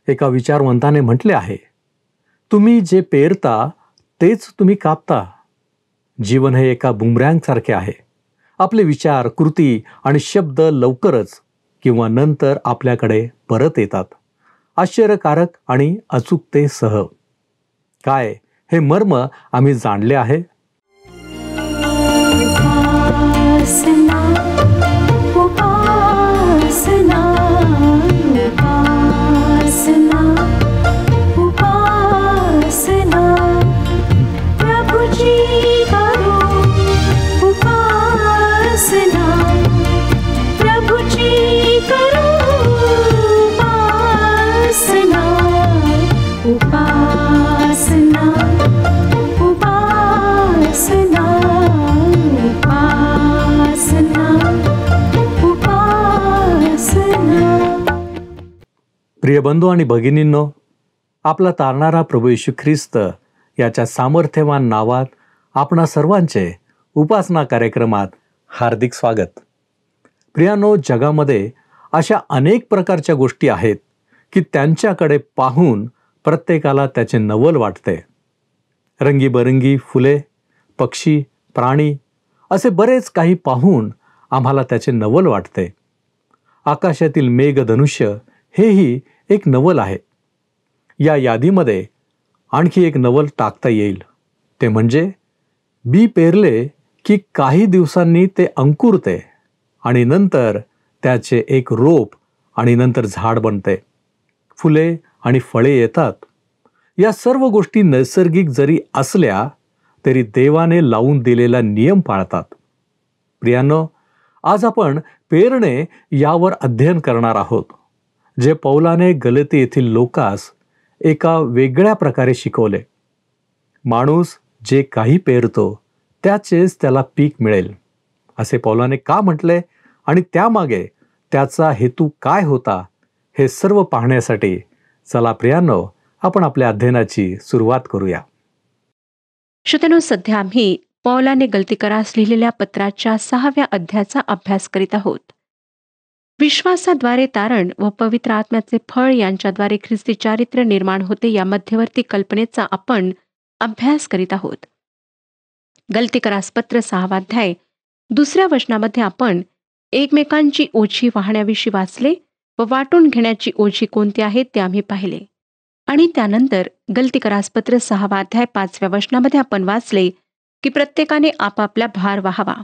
एका विचारवंताने म्हटले आहे, तुम्ही जे पेरता तेच तुम्ही कापता. जीवन हे एका बुमरँगसारखे आहे. आपले विचार, कृती आणि शब्द लवकरच किंवा नंतर आपल्याकडे परत येतात, आश्चर्यकारक आणि अचूकतेसह. काय हे मर्म आम्ही जाणले आहे? प्रिय बंधू आणि भगिनींनो, आपला तारणारा प्रभू येशू ख्रिस्त याच्या सामर्थ्यवान नावात आपणा सर्वांचे उपासना कार्यक्रमात हार्दिक स्वागत. प्रियानो, जगामध्ये अशा अनेक प्रकारच्या गोष्टी आहेत की त्यांच्याकडे पाहून प्रत्येकाला त्याचे नवल वाटते. रंगीबरंगी फुले, पक्षी, प्राणी असे बरेच काही पाहून आम्हाला त्याचे नवल वाटते. आकाशातील मेघधनुष्य हेही एक नवल आहे. या यादीमध्ये आणखी एक नवल टाकता येईल, ते म्हणजे बी पेरले की काही दिवसांनी ते अंकुरते आणि नंतर त्याचे एक रोप आणि नंतर झाड बनते, फुले आणि फळे येतात. या सर्व गोष्टी नैसर्गिक जरी असल्या तरी देवाने लावून दिलेला नियम पाळतात. प्रियांनो, आज आपण पेरणे यावर अध्ययन करणार आहोत, जे पौलाने गलती येथील लोकास एका वेगळ्या प्रकारे शिकवले. माणूस जे काही पेरतो त्याचेच त्याला पीक मिळेल, असे पौलाने का म्हटले आणि त्यामागे त्याचा हेतू काय होता, हे सर्व पाहण्यासाठी चला प्रियांनो, आपण आपल्या अध्ययनाची सुरुवात करूया. श्रोत्यांनो, सध्या आम्ही पौलाने गलतीकरास लिहिलेल्या पत्राच्या 6व्या अध्यायाचा अभ्यास करीत आहोत. विश्वासाद्वारे तारण व पवित्र आत्म्याचे फळ यांच्याद्वारे ख्रिस्ती चारित्र्य निर्माण होते या मध्यवर्ती कल्पनेचा आपण अभ्यास करीत आहोत. गलतीकरास पत्र 6वा अध्याय 2ऱ्या वचनामध्ये आपण एकमेकांची ओझी वाहण्याविषयी वाचले व वाटून घेण्याची ओझी कोणती आहे ते आम्ही पाहिले. आणि त्यानंतर गलतीकरास पत्र 6वा अध्याय 5व्या वचनामध्ये आपण वाचले की प्रत्येकाने आपापला भार वाहावा.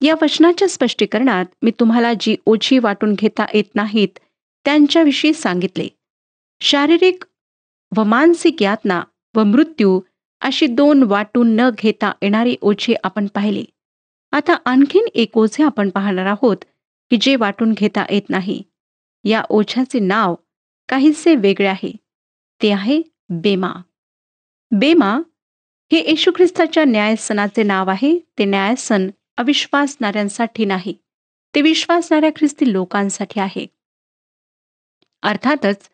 या वचनाच्या स्पष्टीकरणात मी तुम्हाला जी ओझी वाटून घेता येत नाहीत त्यांच्याविषयी सांगितले. शारीरिक व मानसिक यातना व मृत्यू अशी 2 वाटून न घेता येणारी ओझी आपण पाहिली. आता आणखीन एक ओझे आपण पाहणार आहोत की जे वाटून घेता येत नाही. या ओझ्याचे नाव काहीसे वेगळे आहे, ते आहे बेमा. बेमा हे येशू ख्रिस्ताच्या न्यायसनाचे नाव आहे. ते न्यायसन अविश्वासणाऱ्यांसाठी नाही, ते विश्वासणाऱ्या ख्रिस्ती लोकांसाठी आहे. अर्थातच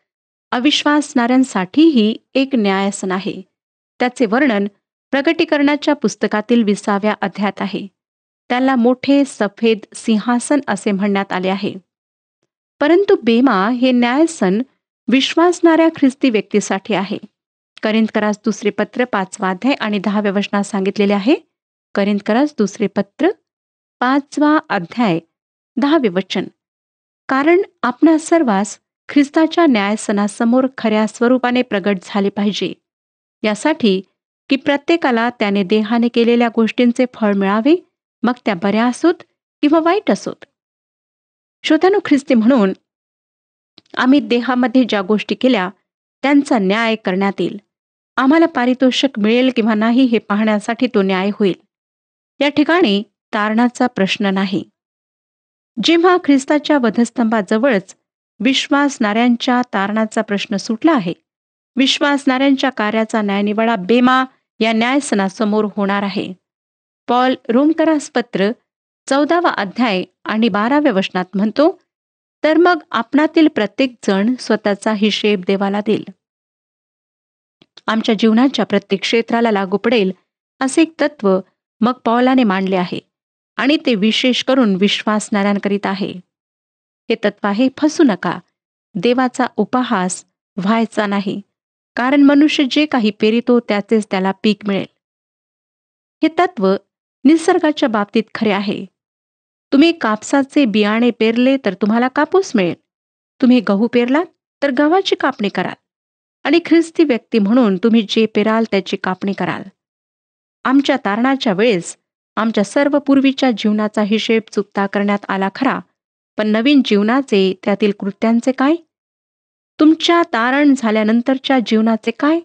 अविश्वासणाऱ्यांसाठीही एक न्यायसन आहे. त्याचे वर्णन प्रकटीकरणाच्या पुस्तकातील 20व्या अध्यायात आहे. त्याला मोठे सफेद सिंहासन असे म्हणण्यात आले आहे. परंतु बेमा हे न्यायसन विश्वासणाऱ्या ख्रिस्ती व्यक्तीसाठी आहे. करिंथकरास दुसरे पत्र 5वा अध्याय आणि 10व्या वचनात सांगितलेले आहे. करिंथकरास दुसरे पत्र 5वा अध्याय 10वे वचन, कारण आपणा सर्वांस ख्रिस्ताच्या न्यायसनासमोर खऱ्या स्वरूपाने प्रगट झाले पाहिजे, यासाठी की प्रत्येकाला त्याने देहाने केलेल्या गोष्टींचे फळ मिळावे, मग त्या बऱ्या असोत किंवा वाईट असोत. श्रोत्यांनो, ख्रिस्ती म्हणून आम्ही देहामध्ये ज्या गोष्टी केल्या त्यांचा न्याय करण्यात येईल. आम्हाला पारितोषिक मिळेल किंवा नाही हे पाहण्यासाठी तो न्याय होईल. या ठिकाणी तारणाचा प्रश्न नाही. जेव्हा ख्रिस्ताच्या वधस्तंभाजवळच विश्वासणाऱ्यांच्या तारणाचा प्रश्न सुटला आहे, विश्वासणाऱ्यांच्या कार्याचा न्यायनिवाडा बेमा या न्यायसनासमोर होणार आहे. पॉल रोमकरास पत्र 14वा अध्याय आणि 12व्या वचनात म्हणतो, तर मग आपणातील प्रत्येक जण स्वतःचा हिशेब देवाला देईल. आमच्या जीवनाच्या प्रत्येक क्षेत्राला लागू पडेल असे एक तत्व मग पौलाने मांडले आहे आणि ते विशेष करून विश्वासणाऱ्यांकरिता आहे. हे तत्व आहे, फसू नका, देवाचा उपहास व्हायचा नाही, कारण मनुष्य जे काही पेरितो त्याचेच त्याला पीक मिळेल. हे तत्व निसर्गाच्या बाबतीत खरे आहे. तुम्ही कापसाचे बियाणे पेरले तर तुम्हाला कापूस मिळेल. तुम्ही गहू पेरलात तर गव्हाची कापणी कराल. आणि ख्रिस्ती व्यक्ती म्हणून तुम्ही जे पेराल त्याची कापणी कराल. आमच्या तारणाच्या वेळेस आमच्या सर्व पूर्वीच्या जीवनाचा हिशेब चुकता करण्यात आला खरा, पण नवीन जीवनाचे, त्यातील कृत्यांचे काय? तुमच्या तारण झाल्यानंतरच्या जीवनाचे काय?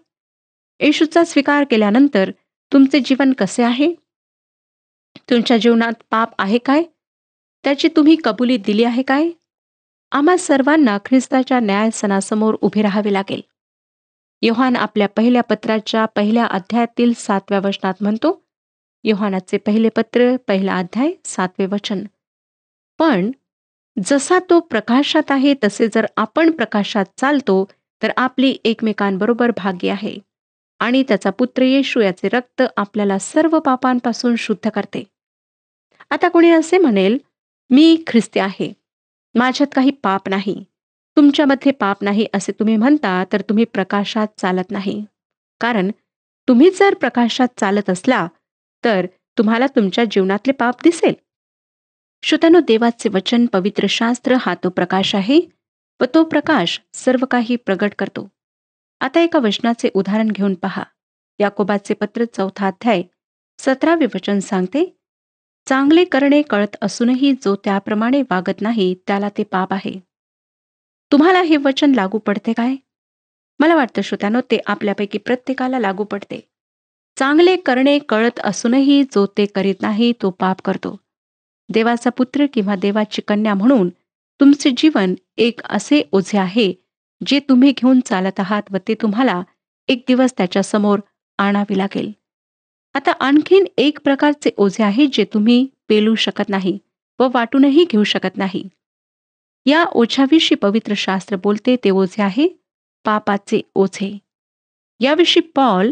येशूचा स्वीकार केल्यानंतर तुमचे जीवन कसे आहे? तुमच्या जीवनात पाप आहे काय? त्याची तुम्ही कबुली दिली आहे काय? आम्हा सर्वांना ख्रिस्ताच्या न्यायसनासमोर उभे राहावे लागेल. योहान आपल्या पहिल्या पत्राच्या पहिल्या अध्यायातील 7व्या वचनात म्हणतो, योहानाचे पहिले पत्र, पहिला अध्याय, 7वे वचन. पण जसा तो प्रकाशात आहे तसे जर आपण प्रकाशात चालतो तर आपली एकमेकांबरोबर भाग्य आहे, आणि त्याचा पुत्र येशू याचे रक्त आपल्याला सर्व पापांपासून शुद्ध करते. आता कोणी असे म्हणेल, मी ख्रिस्ती आहे, माझ्यात काही पाप नाही. तुमच्यामध्ये पाप नाही असे तुम्ही म्हणता तर तुम्ही प्रकाशात चालत नाही. कारण तुम्ही जर प्रकाशात चालत असला तर तुम्हाला तुमच्या जीवनातले पाप दिसेल. श्रोत्यानो, देवाचे वचन, पवित्र शास्त्र हा तो प्रकाश आहे व तो प्रकाश सर्व काही प्रगट करतो. आता एका वचनाचे उदाहरण घेऊन पहा. याकोबाचे पत्र 4था अध्याय 17वे वचन सांगते, चांगले करणे कळत असूनही जो त्याप्रमाणे वागत नाही त्याला ते पाप आहे. तुम्हाला हे वचन लागू पडते काय? मला वाटतं श्रोत्यानो, ते आपल्यापैकी प्रत्येकाला लागू पडते. चांगले करणे कळत असूनही जो ते करीत नाही तो पाप करतो. देवाचा पुत्र किंवा देवाची कन्या म्हणून तुमचे जीवन एक असे ओझे आहे जे तुम्ही घेऊन चालत आहात व ते तुम्हाला एक दिवस त्याच्या समोर आणावे लागेल. आता आणखीन एक प्रकारचे ओझे आहे जे तुम्ही पेलू शकत नाही व वाटूनही घेऊ शकत नाही. या ओझ्याविषयी पवित्र शास्त्र बोलते, ते ओझे आहे पापाचे ओझे. याविषयी पॉल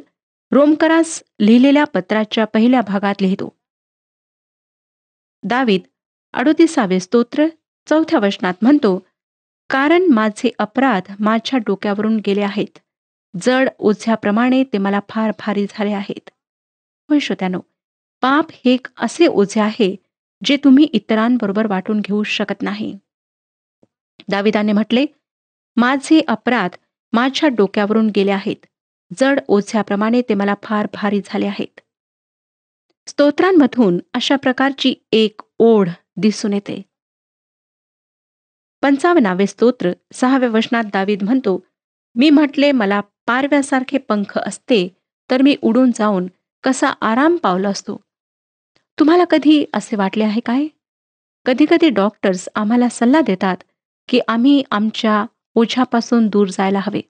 रोमकरास लिहिलेल्या पत्राच्या पहिल्या भागात लिहितो. दावीद 38वे स्तोत्र 4थ्या वचनात म्हणतो, कारण माझे अपराध माझ्या डोक्यावरून गेले आहेत, जड ओझ्याप्रमाणे ते मला फार भारी झाले आहेत. होय श्रोत्यानो, पाप हे एक असे ओझे आहे जे तुम्ही इतरांबरोबर वाटून घेऊ शकत नाही. दाविदाने म्हटले, माझे अपराध माझ्या डोक्यावरून गेले आहेत, जड ओझ्याप्रमाणे ते मला फार भारी झाले आहेत. स्तोत्रांमधून अशा प्रकारची एक ओढ दिसून येते. 55वे स्तोत्र 6व्या वचनात दावीद म्हणतो, मी म्हटले मला पारव्यासारखे पंख असते तर मी उडून जाऊन कसा आराम पावला असतो. तुम्हाला कधी असे वाटले आहे काय? कधी कधी डॉक्टर्स आम्हाला सल्ला देतात की आम्ही आमच्या ओझ्यापासून दूर जायला हवे.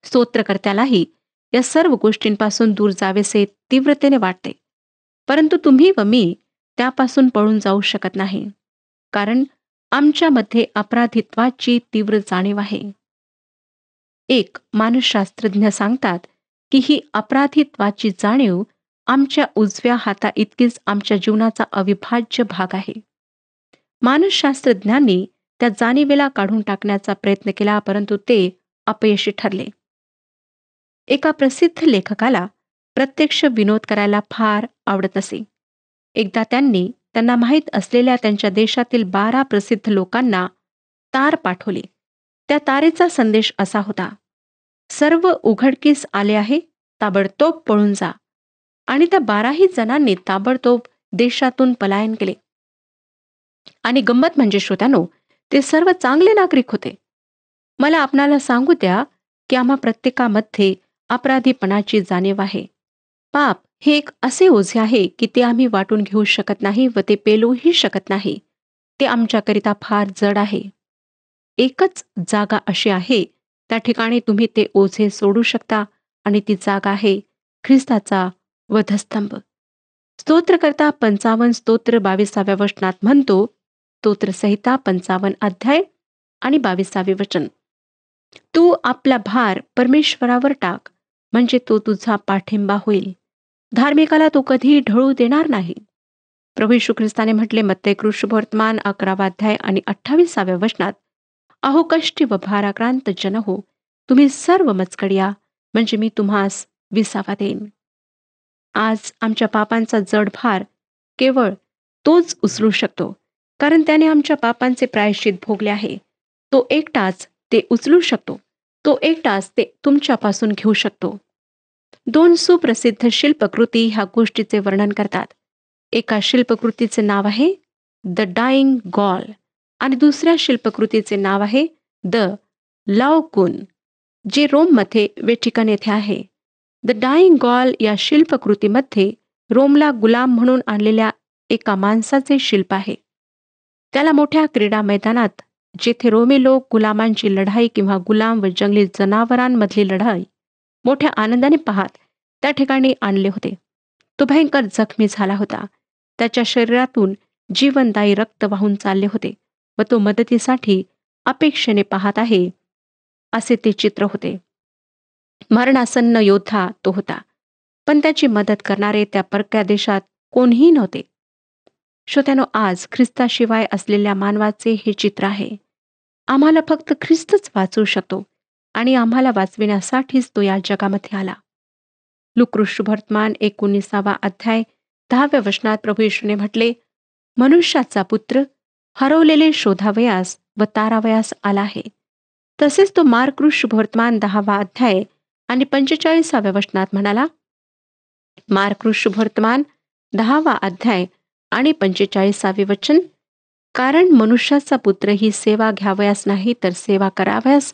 स्तोत्रकर्त्यालाही या सर्व गोष्टींपासून दूर जावेसे तीव्रतेने वाटते, परंतु तुम्ही व मी त्यापासून पळून जाऊ शकत नाही, कारण आमच्यामध्ये अपराधित्वाची तीव्र जाणीव आहे. एक मानसशास्त्रज्ञ सांगतात की ही अपराधित्वाची जाणीव आमच्या उजव्या हाता इतकीच आमच्या जीवनाचा अविभाज्य भाग आहे. मानसशास्त्रज्ञांनी त्या जाणीवेला काढून टाकण्याचा प्रयत्न केला, परंतु ते अपयशी ठरले. एका प्रसिद्ध लेखकाला प्रत्यक्ष विनोद करायला फार आवडत असे. एकदा त्यांना माहीत असलेल्या त्यांच्या देशातील 12 प्रसिद्ध लोकांना तार पाठवले. त्या तारेचा संदेश असा होता, सर्व उघडकीस आले आहे, ताबडतोब पळून जा. आणि त्या 12ही जणांनी ताबडतोब देशातून पलायन केले. आणि गंमत म्हणजे श्रोत्यानो, ते सर्व चांगले नागरिक होते. मला आपणाला सांगू द्या की आम्हा प्रत्येकामध्ये अपराधीपणाची जाणीव आहे. पाप हे एक असे ओझे आहे की ते आम्ही वाटून घेऊ शकत नाही व ते पेलूही शकत नाही. ते आमच्याकरिता फार जड आहे. एकच जागा अशी आहे त्या ठिकाणी तुम्ही ते ओझे सोडू शकता, आणि ती जागा आहे ख्रिस्ताचा वधस्तंभ. स्तोत्रकर्ता 55 स्तोत्र 22व्या वचनात म्हणतो, स्तोत्रसंहिता 55 अध्याय आणि 22वे वचन, तू आपला भार परमेश्वरावर टाक, म्हणजे तो तुझा पाठिंबा होईल. धार्मिकाला तो कधी ढळू देणार नाही. प्रभू येशू ख्रिस्ताने म्हटले मत्ते कृष्णवर्तमान 11वा अध्याय आणि 28व्या वचनात, अहो कष्टी व भाराक्रांत जन हो, तुम्ही सर्व मजकड या, म्हणजे मी तुम्हास विसावा देईन. आज आमच्या पापांचा जड भार केवळ तोच उचलू शकतो, कारण त्याने आमच्या पापांचे प्रायश्चित भोगले आहे. तो एकटाच ते उचलू शकतो. तो एकटाच ते तुमच्यापासून घेऊ शकतो. दोन सुप्रसिद्ध शिल्पकृती ह्या गोष्टीचे वर्णन करतात. एका शिल्पकृतीचे नाव आहे द डाईंग गॉल आणि दुसऱ्या शिल्पकृतीचे नाव आहे द लाओकून, जे रोममध्ये वेटिकन येथे आहे. द डाईंग गॉल या शिल्पकृतीमध्ये रोमला गुलाम म्हणून आणलेल्या एका माणसाचे शिल्प आहे. त्याला मोठ्या क्रीडा मैदानात, जेथे रोमी लोक गुलामांची लढाई किंवा गुलाम व जंगली जनावरांमधली लढाई मोठ्या आनंदाने पाहत, त्या ठिकाणी आणले होते. तो भयंकर जखमी झाला होता. त्याच्या शरीरातून जीवनदायी रक्त वाहून चालले होते व तो मदतीसाठी अपेक्षेने पाहत आहे, असे ते चित्र होते. मरणासन्न योद्धा तो होता, पण त्याची मदत करणारे त्या परक्या देशात कोणीही नव्हते. श्रोत्यानो, आज ख्रिस्ताशिवाय असलेल्या मानवाचे हे चित्र आहे. आम्हाला फक्त ख्रिस्तच वाचवू शकतो आणि आम्हाला वाचविण्यासाठीच तो या जगामध्ये आला. लूका शुभवर्तमान 19 अध्याय 10 वचनात प्रभू येशूने म्हटले, मनुष्याचा पुत्र हरवलेले शोधावयास व तारावयास आला आहे. तसेच तो मार्क शुभवर्तमान 10 अध्याय आणि 45 वचनात म्हणाला, मार्क शुभवर्तमान 10 अध्याय आणि 45 वचन, कारण मनुष्याचा पुत्र ही सेवा घ्यावयास नाही, तर सेवा करावयास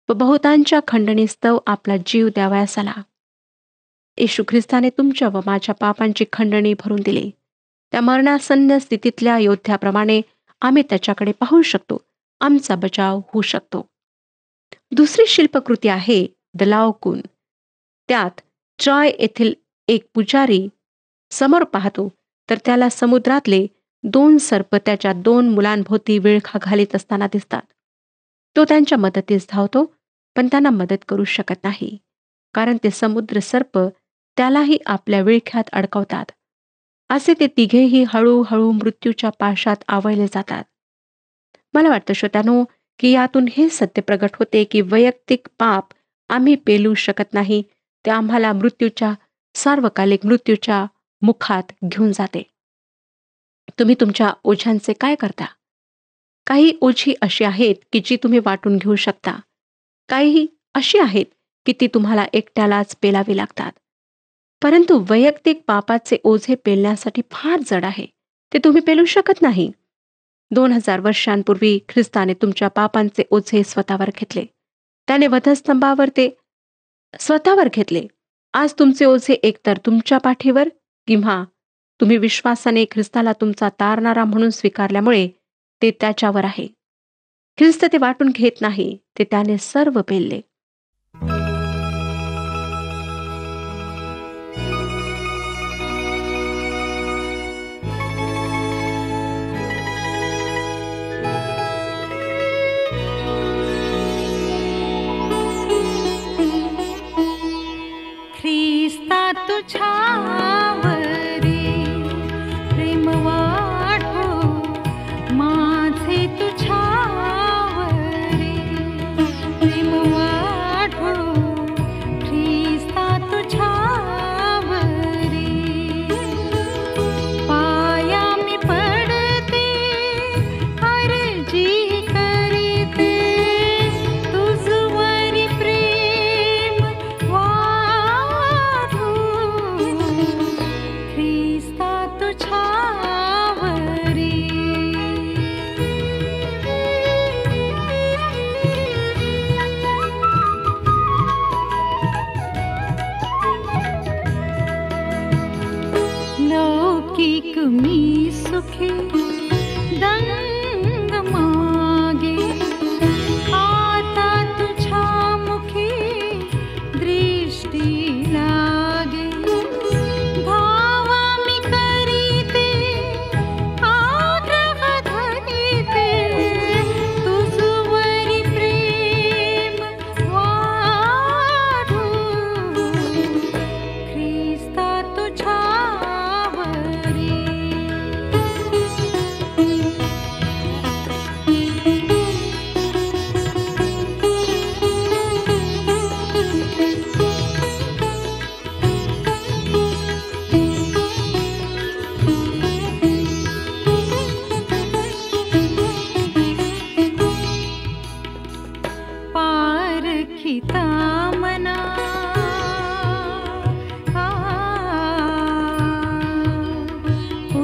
व बहुतांच्या खंडणीस्तव आपला जीव द्यावयास आला. येशू ख्रिस्ताने तुमच्या व माझ्या पापांची खंडणी भरून दिली. त्या मरणासन्न स्थितीतल्या योद्ध्याप्रमाणे आम्ही त्याच्याकडे पाहू शकतो. आमचा बचाव होऊ शकतो. दुसरी शिल्पकृती आहे द लाओकून. त्यात ट्रॉय येथील एक पुजारी समोर पाहतो, तर त्याला समुद्रातले 2 सर्प त्याच्या 2 मुलांभोवती विळखा घालीत असताना दिसतात. तो त्यांच्या मदतीस धावतो, पण त्यांना मदत करू शकत नाही, कारण ते समुद्र सर्प त्यालाही आपल्या विळख्यात अडकवतात. असे ते तिघेही हळूहळू मृत्यूच्या पाशात आवळले जातात. मला वाटतं श्रोत्यानो, की यातून हे सत्य प्रगट होते की वैयक्तिक पाप आम्ही पेलू शकत नाही. ते आम्हाला सार्वकालिक मृत्यूच्या मुखात घेऊन जाते. तुम्ही तुमच्या ओझ्यांचे काय करता? काही ओझी अशी आहेत की जी तुम्ही वाटून घेऊ शकता. काही अशी आहेत की ती तुम्हाला एकट्यालाच पेलावी लागतात. परंतु वैयक्तिक पापाचे ओझे पेलण्यासाठी फार जड आहे. ते तुम्ही पेलू शकत नाही. 2000 वर्षांपूर्वी ख्रिस्ताने तुमच्या पापांचे ओझे स्वतःवर घेतले. त्याने वधस्तंभावर ते स्वतःवर घेतले. आज तुमचे ओझे एकतर तुमच्या पाठीवर किंवा तुम्ही विश्वासाने ख्रिस्ताला तुमचा तारणारा म्हणून स्वीकारल्यामुळे ते त्याच्यावर आहे. ख्रिस्त ते वाटून घेत नाही, ते त्याने सर्व पेलले. ख्रिस्ता तुझ्यावरी प्रेम वाढो, माझे तुझ्यावरी प्रेम वाढो. ख्रिस्ता तुझ्यावरी पाया मी पडते, अर्जी करीते, तुझवरी प्रेम वाढो. ख्रिस्ता तुझ्यावरी लौकिक मी सुखी दंग मागे, आता तुझ्या मुखी दृष्टी लागे. भावा मी करीते, आग्रह धरीते, तुझवरी प्रेम वाढो. ख्रिस्ता तुझ्यावरी पारखिता मना आ, ओ,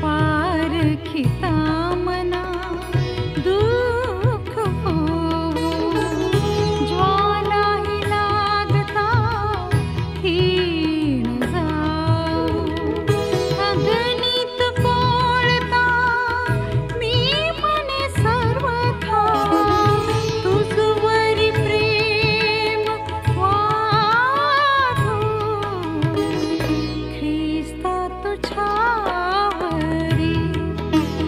पारखिता मना दुःख होवो, ज्वालाही लागता क्षीण जाओ, अग्नीत पोळता मी मने सर्वथा, तुझवरी प्रेम वाढो, ख्रिस्ता तुझ्यावरी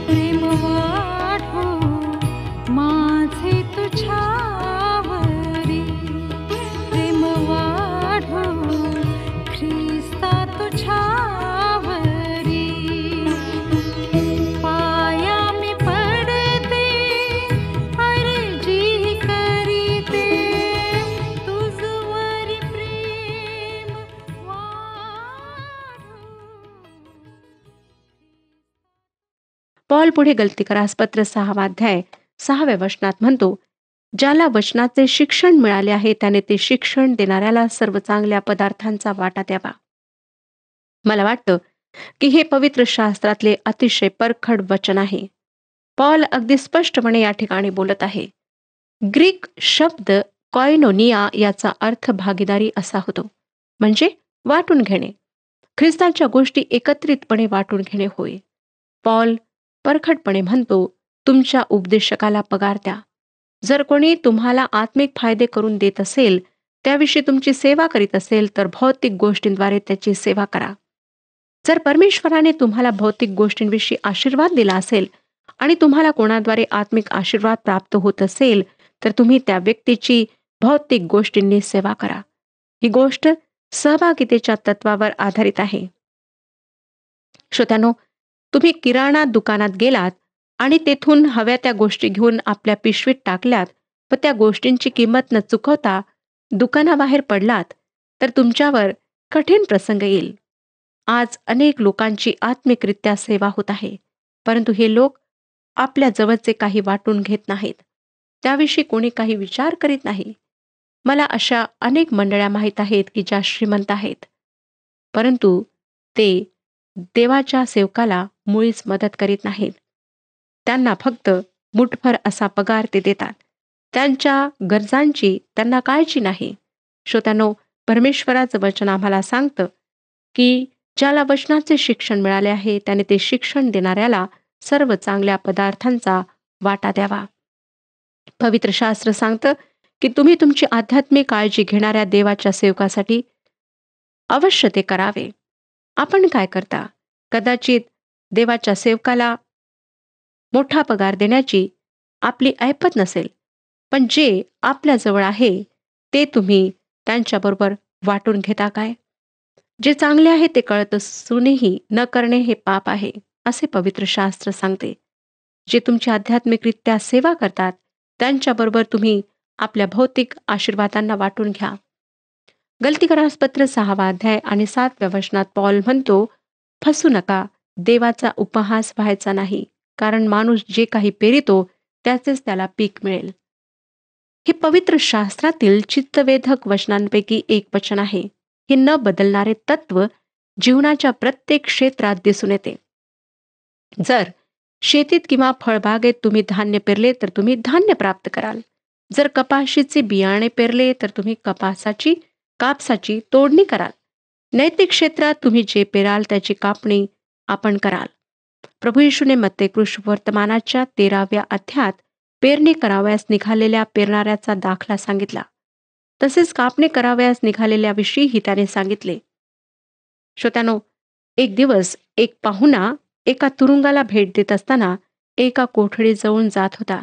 प्रेम वाढो, माझे तुझ्यावरी प्रेम वाढो, ख्रिस्ता तुझ्यावरी. पाया मी पडते, अर्जी करीते, तुझवरी प्रेम वाढो. पॉल पुढे गलतीकरास पत्र 6 अध्याय 6 वचनात म्हणतो, ज्याला वचनाचे शिक्षण मिळाले आहे त्याने ते शिक्षण देणाऱ्याला सर्व चांगल्या पदार्थांचा वाटा द्यावा. मला वाटतं की हे पवित्र शास्त्रातले अतिशय परखड वचन आहे. पॉल अगदी स्पष्टपणे या ठिकाणी बोलत आहे. ग्रीक शब्द कॉयनोनिया याचा अर्थ भागीदारी असा होतो, म्हणजे वाटून घेणे, ख्रिस्ताच्या गोष्टी एकत्रितपणे वाटून घेणे होय. पॉल परखडपणे म्हणतो, तुमच्या उपदेशकाला पगार द्या. जर कोणी तुम्हाला आत्मिक फायदे करून देत असेल, त्याविषयी तुमची सेवा करीत असेल, तर भौतिक गोष्टींद्वारे त्याची सेवा करा. जर परमेश्वराने तुम्हाला भौतिक गोष्टींविषयी आशीर्वाद दिला असेल आणि तुम्हाला कोणाद्वारे आत्मिक आशीर्वाद प्राप्त होत असेल, तर तुम्ही त्या व्यक्तीची भौतिक गोष्टींनी सेवा करा. ही गोष्ट सहभागितेच्या तत्वावर आधारित आहे. श्रोत्यानो, तुम्ही किराणा दुकानात गेलात आणि तेथून हव्या त्या गोष्टी घेऊन आपल्या पिशवीत टाकल्यात व त्या गोष्टींची किंमत न चुकवता दुकानाबाहेर पडलात, तर तुमच्यावर कठीण प्रसंग येईल. आज अनेक लोकांची आत्मिकरित्या सेवा होत आहे, परंतु हे लोक आपल्या जवळचे काही वाटून घेत नाहीत. त्याविषयी कोणी काही विचार करीत नाही. मला अशा अनेक मंडळ्या माहीत आहेत की ज्या श्रीमंत आहेत, परंतु ते देवाच्या सेवकाला मुळीच मदत करीत नाहीत. त्यांना फक्त मुठभर असा पगार ते देतात. त्यांच्या गरजांची त्यांना काळजी नाही. श्रोत्यानो, परमेश्वराचं वचन आम्हाला सांगतं की ज्याला वचनाचे शिक्षण मिळाले आहे त्याने ते शिक्षण देणाऱ्याला सर्व चांगल्या पदार्थांचा वाटा द्यावा. पवित्र शास्त्र सांगतं की तुम्ही तुमची आध्यात्मिक काळजी घेणाऱ्या देवाच्या सेवकासाठी अवश्य ते करावे. आपण काय करता? कदाचित देवाच्या सेवकाला मोठा पगार देण्याची आपली ऐपत नसेल, पण जे आपल्याजवळ आहे ते तुम्ही त्यांच्याबरोबर वाटून घेता काय? जे चांगले आहे ते कळत असूनही न करणे हे पाप आहे, असे पवित्र शास्त्र सांगते. जे तुमची आध्यात्मिकरित्या सेवा करतात त्यांच्याबरोबर तुम्ही आपल्या भौतिक आशीर्वादांना वाटून घ्या. गलतीकरास पत्र 6 अध्याय आणि 7 वचनात पॉल म्हणतो, फसू नका, देवाचा उपहास व्हायचा नाही, कारण माणूस जे काही पेरितो त्याचेच त्याला पीक मिळेल. हे पवित्र शास्त्रातील चित्तवेधक वचनांपैकी एक वचन आहे. हे न बदलणारे तत्व जीवनाच्या प्रत्येक क्षेत्रात दिसून येते. जर शेतीत किंवा फळबागेत तुम्ही धान्य पेरले तर तुम्ही धान्य प्राप्त कराल. जर कपाशीचे बियाणे पेरले तर तुम्ही कापसाची तोडणी कराल. नैतिक क्षेत्रात तुम्ही जे पेराल त्याची कापणी आपण कराल. प्रभू येशूने मत्ते वर्तमानाच्या 13व्या अध्यायात पेरणी करावयास निघालेल्या पेरणाऱ्याचा दाखला सांगितला. तसेच कापणी करावयास निघालेल्याविषयीही त्याने सांगितले. श्रोत्यानो, एक दिवस एक पाहुणा एका तुरुंगाला भेट देत असताना एका कोठडीत जवळून जात होता.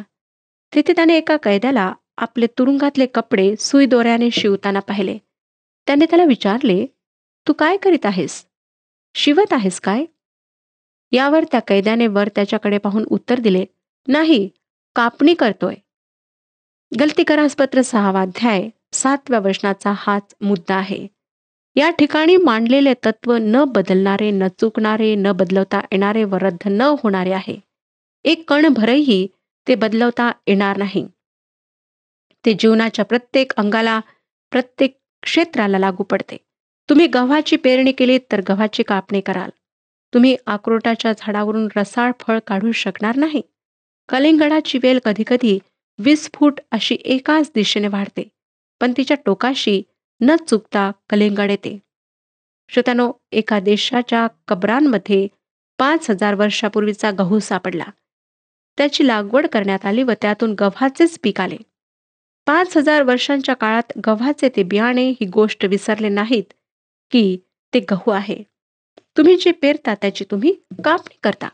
तिथे त्याने एका कैद्याला आपले तुरुंगातले कपडे सुई दोऱ्याने शिवताना पाहिले. त्याने त्याला विचारले, तू काय करीत आहेस? शिवत आहेस काय? यावर त्या कैद्याने वर त्याच्याकडे पाहून उत्तर दिले, नाही, कापणी करतोय. गलतीकरासपत्र 6वा अध्याय 7व्या वचनाचा हाच मुद्दा आहे. या ठिकाणी मांडलेले तत्व न बदलणारे, न चुकणारे, न बदलवता येणारे व रद्द न होणारे आहे. एक कणभरही ते बदलवता येणार नाही. ते जीवनाच्या प्रत्येक अंगाला, प्रत्येक क्षेत्राला लागू पडते. तुम्ही गव्हाची पेरणी केली तर गव्हाची कापणी कराल. तुम्ही अक्रोटाच्या झाडावरून रसाळ फळ काढू शकणार नाही. कलिंगडाची वेल कधीकधी 20 फूट अशी एकाच दिशेने वाढते, पण तिच्या टोकाशी न चुकता कलिंगड येते. श्रोत्यानो, एका देशाच्या कबरांमध्ये 5000 वर्षापूर्वीचा गहू सापडला. त्याची लागवड करण्यात आली व त्यातून गव्हाचेच पीक आले. 5000 वर्षांच्या काळात गव्हाचे ते बियाणे ही गोष्ट विसरले नाहीत की ते गहू आहे. तुम्ही जे पेरता त्याची तुम्ही कापणी करता.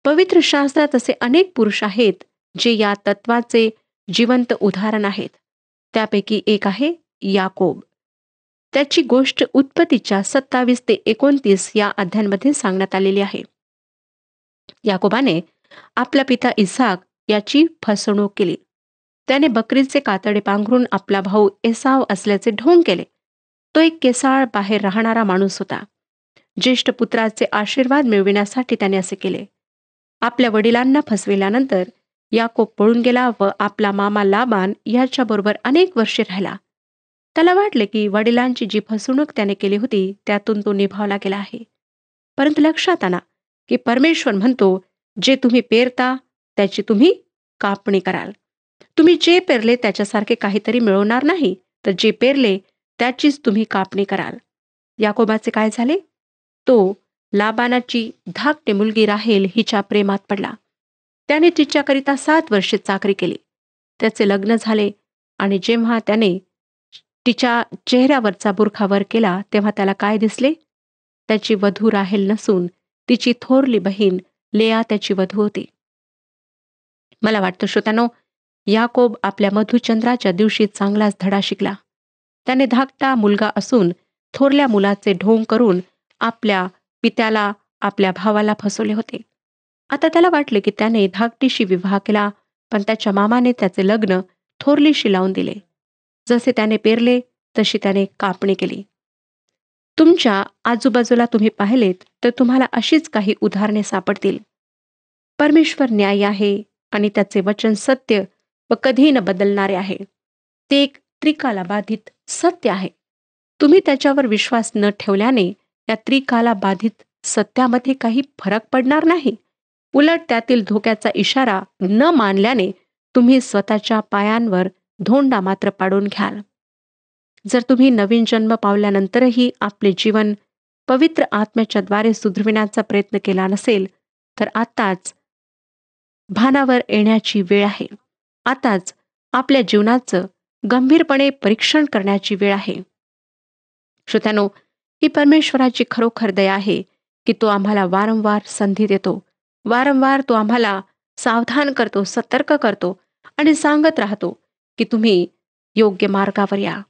पवित्र शास्त्रात असे अनेक पुरुष आहेत जे या तत्वाचे जिवंत उदाहरण आहेत. त्यापैकी एक आहे याकोब. त्याची गोष्ट उत्पत्तीच्या 27 ते 29 या अध्यायांमध्ये सांगण्यात आलेली आहे. याकोबाने आपला पिता इसाक याची फसवणूक केली. त्याने बकरीचे कातडे पांघरून आपला भाऊ एसाव असल्याचे ढोंग केले. तो एक केसाळ बाहेर राहणारा माणूस होता. ज्येष्ठ पुत्राचे आशीर्वाद मिळविण्यासाठी त्याने असे केले. आपल्या वडिलांना फसविल्यानंतर याकोब पळून गेला व आपला मामा लाबान याच्याबरोबर अनेक वर्षे राहिला. त्याला वाटले की वडिलांची जी फसवणूक त्याने केली होती त्यातून तो निभावला गेला आहे. परंतु लक्षात आणा की परमेश्वर म्हणतो, जे तुम्ही पेरता त्याची तुम्ही कापणी कराल. तुम्ही जे पेरले त्याच्यासारखे काहीतरी मिळवणार नाही, तर जे पेरले त्याचीच तुम्ही कापणी कराल. याकोबाचे काय झाले? तो लाबानाची धाकटी मुलगी राहेल हिच्या प्रेमात पडला. त्याने तिच्याकरिता 7 वर्षे चाकरी केली. त्याचे लग्न झाले आणि जेव्हा त्याने तिच्या चेहऱ्यावरचा बुरखा वर केला तेव्हा त्याला काय दिसले? त्याची वधू राहेल नसून तिची थोरली बहीण लेया त्याची वधू होती. मला वाटतं श्रोत्यानो, याकोब आपल्या मधुचंद्राच्या दिवशी चांगलाच धडा शिकला. त्याने धाकटा मुलगा असून थोरल्या मुलाचे ढोंग करून आपल्या पित्याला, आपल्या भावाला फसवले होते. आता त्याला वाटले की त्याने धाकटीशी विवाह केला, पण त्याच्या मामाने त्याचे लग्न थोरलीशी लावून दिले. जसे त्याने पेरले तशी त्याने कापणी केली. तुमच्या आजूबाजूला तुम्ही पाहिलेत तर तुम्हाला अशीच काही उदाहरणे सापडतील. परमेश्वर न्यायी आहे आणि त्याचे वचन सत्य व कधी न बदलणारे आहे. ते एक त्रिकालाबाधित सत्य आहे. तुम्ही त्याच्यावर विश्वास न ठेवल्याने या त्रिकालाबाधित सत्यामध्ये काही फरक पडणार नाही. उलट त्यातील धोक्याचा इशारा न मानल्याने तुम्ही स्वतःच्या पायांवर धोंडा मात्र पाडून घ्याल. जर तुम्ही नवीन जन्म पावल्यानंतरही आपले जीवन पवित्र आत्म्याच्या द्वारे सुधरविण्याचा प्रयत्न केला नसेल, तर आताच भानावर येण्याची वेळ आहे. आताच आपल्या जीवनाचं गंभीरपणे परीक्षण करण्याची वेळ आहे. श्रोत्यानो, ही परमेश्वराची खरोखर दया आहे की तो आम्हाला वारंवार संधी देतो. वारंवार तो आम्हाला सावधान करतो, सतर्क करतो आणि सांगत राहतो की तुम्ही योग्य मार्गावर या.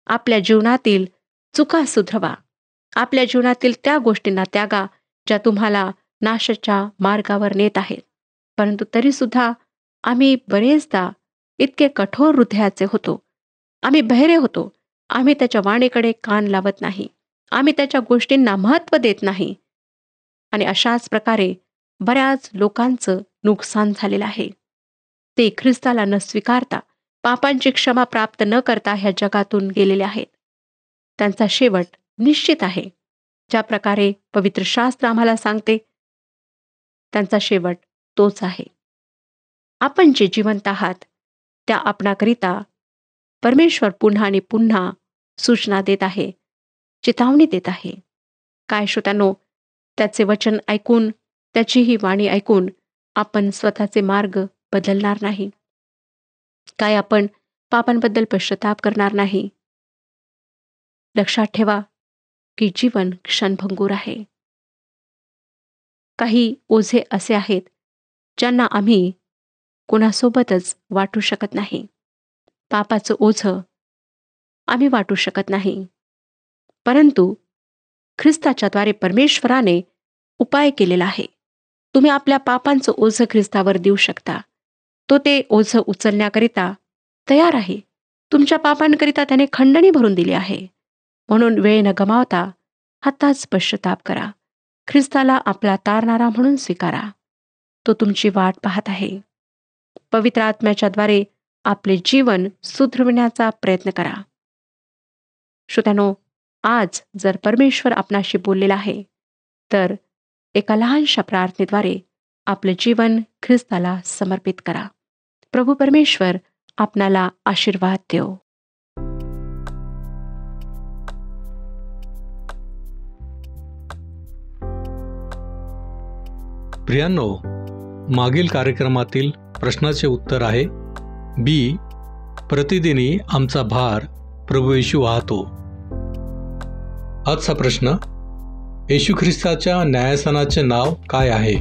आपल्या जीवनातील चुका सुधरवा. आपल्या जीवनातील त्या गोष्टींना त्यागा ज्या तुम्हाला नाशाच्या मार्गावर नेत आहेत. परंतु तरी सुद्धा आम्ही बरेचदा इतके कठोर हृदयाचे होतो. आम्ही बहिरे होतो. आम्ही त्याच्या वाणीकडे कान लावत नाही. आम्ही त्याच्या गोष्टींना महत्त्व देत नाही. आणि अशाच प्रकारे बऱ्याच लोकांचं नुकसान झालेलं आहे. ते ख्रिस्ताला न स्वीकारता, पापांची क्षमा प्राप्त न करता ह्या जगातून गेलेले आहेत. त्यांचा शेवट निश्चित आहे. ज्या प्रकारे पवित्र शास्त्र आम्हाला सांगते, त्यांचा शेवट तोच आहे. आपण जे जिवंत आहात त्या आपणाकरिता परमेश्वर पुन्हा आणि पुन्हा सूचना देत आहे, चेतावणी देत आहे. काय श्रोत्यानो, त्याचे वचन ऐकून, त्याची ही वाणी ऐकून आपण स्वतःचे मार्ग बदलणार नाही? काय आपण पापांबद्दल पश्चाताप करणार नाही? लक्षात ठेवा की जीवन क्षणभंगूर आहे. काही ओझे असे आहेत ज्यांना आम्ही कोणासोबतच वाटू शकत नाही. पापाचं ओझं आम्ही वाटू शकत नाही. परंतु ख्रिस्ताच्या द्वारे परमेश्वराने उपाय केलेला आहे. तुम्ही आपल्या पापांचं ओझं ख्रिस्तावर देऊ शकता. तो ते ओझं उचलण्याकरिता तयार आहे. तुमच्या पापांकरिता त्याने खंडणी भरून दिली आहे. म्हणून वेळ न गमावता आताच पश्चाताप करा. ख्रिस्ताला आपला तारणारा म्हणून स्वीकारा. तो तुमची वाट पाहत आहे. पवित्र आत्म्याच्याद्वारे आपले जीवन सुधरविण्याचा प्रयत्न करा. श्रोत्यानो, आज जर परमेश्वर आपणाशी बोललेला आहे, तर एका लहानशा प्रार्थनेद्वारे आपले जीवन ख्रिस्ताला समर्पित करा. प्रभू परमेश्वर आपणाला आशीर्वाद देव. प्रियांनो, मागील कार्यक्रमातील प्रश्नाचे उत्तर आहे बी. प्रतिदिनी आमचा भार प्रभू येशू वाहतो. आजचा प्रश्न, येशू ख्रिस्ताच्या न्यायासनाचे नाव काय आहे?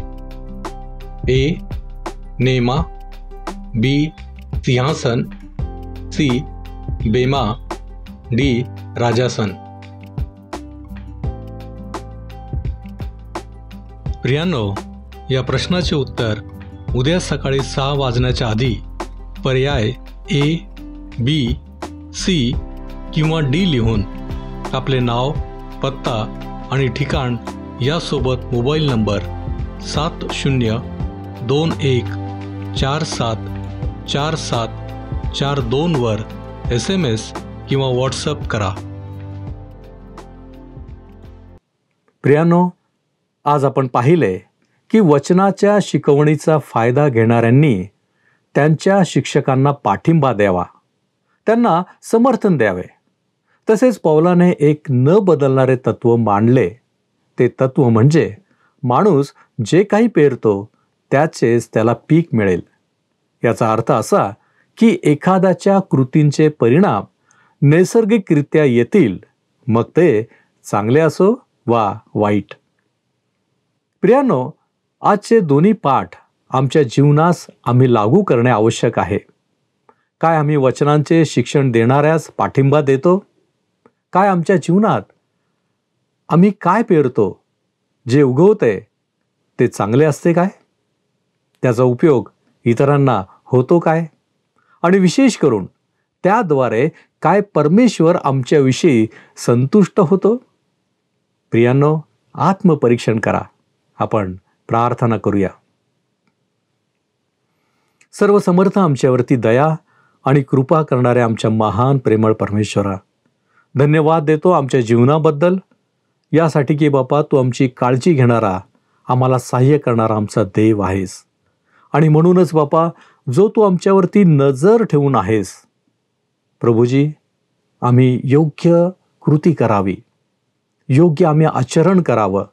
ए. नेमा, बी. सिंहासन, सी. बेमा, डी. राजासन. प्रियांनो, या प्रश्नाचे उत्तर उद्या सकाळी 6 वाजण्याच्या आधी पर्याय ए, बी, सी किंवा डी लिहून आपले नाव, पत्ता आणि ठिकाण यासोबत मोबाईल नंबर 7021474742 वर SMS किंवा व्हॉट्सअप करा. प्रियांनो, आज आपण पाहिले की वचनाच्या शिकवणीचा फायदा घेणाऱ्यांनी त्यांच्या शिक्षकांना पाठिंबा द्यावा, त्यांना समर्थन द्यावे. तसेच पौलाने एक न बदलणारे तत्व मांडले. ते तत्व म्हणजे माणूस जे काही पेरतो त्याचेच त्याला पीक मिळेल. याचा अर्थ असा की एखाद्याच्या कृतींचे परिणाम नैसर्गिकरित्या येतील, मग ते चांगले असो वा वाईट. प्रियांनो, आजचे दोन्ही पाठ आमच्या जीवनास आम्ही लागू करणे आवश्यक आहे. काय आम्ही वचनांचे शिक्षण देणाऱ्यास पाठिंबा देतो? काय आमच्या जीवनात आम्ही काय पेरतो, जे उगवते ते चांगले असते काय? त्याचा उपयोग इतरांना होतो काय? आणि विशेष करून त्याद्वारे काय परमेश्वर आमच्याविषयी संतुष्ट होतो? प्रियांनो, आत्मपरीक्षण करा. आपण प्रार्थना करूया. सर्व समर्थ आमच्यावरती दया आणि कृपा करणाऱ्या आमच्या महान प्रेमळ परमेश्वरा, धन्यवाद देतो आमच्या जीवनाबद्दल, यासाठी की बापा तू आमची काळजी घेणारा, आम्हाला सहाय्य करणारा आमचा देव आहेस. आणि म्हणूनच बापा, जो तू आमच्यावरती नजर ठेवून आहेस, प्रभूजी, आम्ही योग्य कृती करावी, योग्य आम्ही आचरण करावं.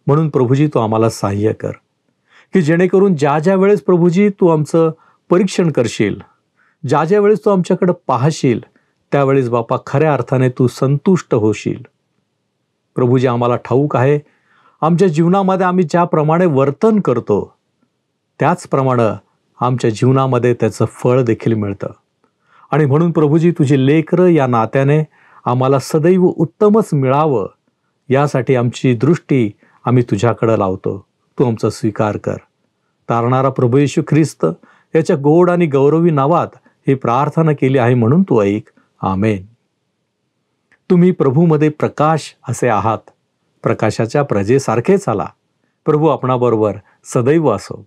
म्हणून प्रभूजी तू आम्हाला सहाय्य कर, की जेणेकरून ज्या ज्या वेळेस प्रभूजी तू आमचं परीक्षण करशील, ज्या ज्या वेळेस तू आमच्याकडे पाहशील, त्यावेळेस बापा खऱ्या अर्थाने तू संतुष्ट होशील. प्रभूजी, आम्हाला ठाऊक आहे आमच्या जीवनामध्ये आम्ही ज्याप्रमाणे वर्तन करतो त्याचप्रमाणे आमच्या जीवनामध्ये त्याचं फळ देखील मिळतं. आणि म्हणून प्रभूजी, तुझी लेकरं या नात्याने आम्हाला सदैव उत्तमच मिळावं, यासाठी आमची दृष्टी आम्ही तुझ्याकडे लावतो. तू आमचा स्वीकार कर. तारणारा प्रभू येशू ख्रिस्त याच्या गोड आणि गौरवी नावात ही प्रार्थना केली आहे, म्हणून तू ऐक. आमेन. तुम्ही प्रभूमध्ये प्रकाश असे आहात. प्रकाशाच्या प्रजेसारखे चाला. प्रभू आपणाबरोबर सदैव असो.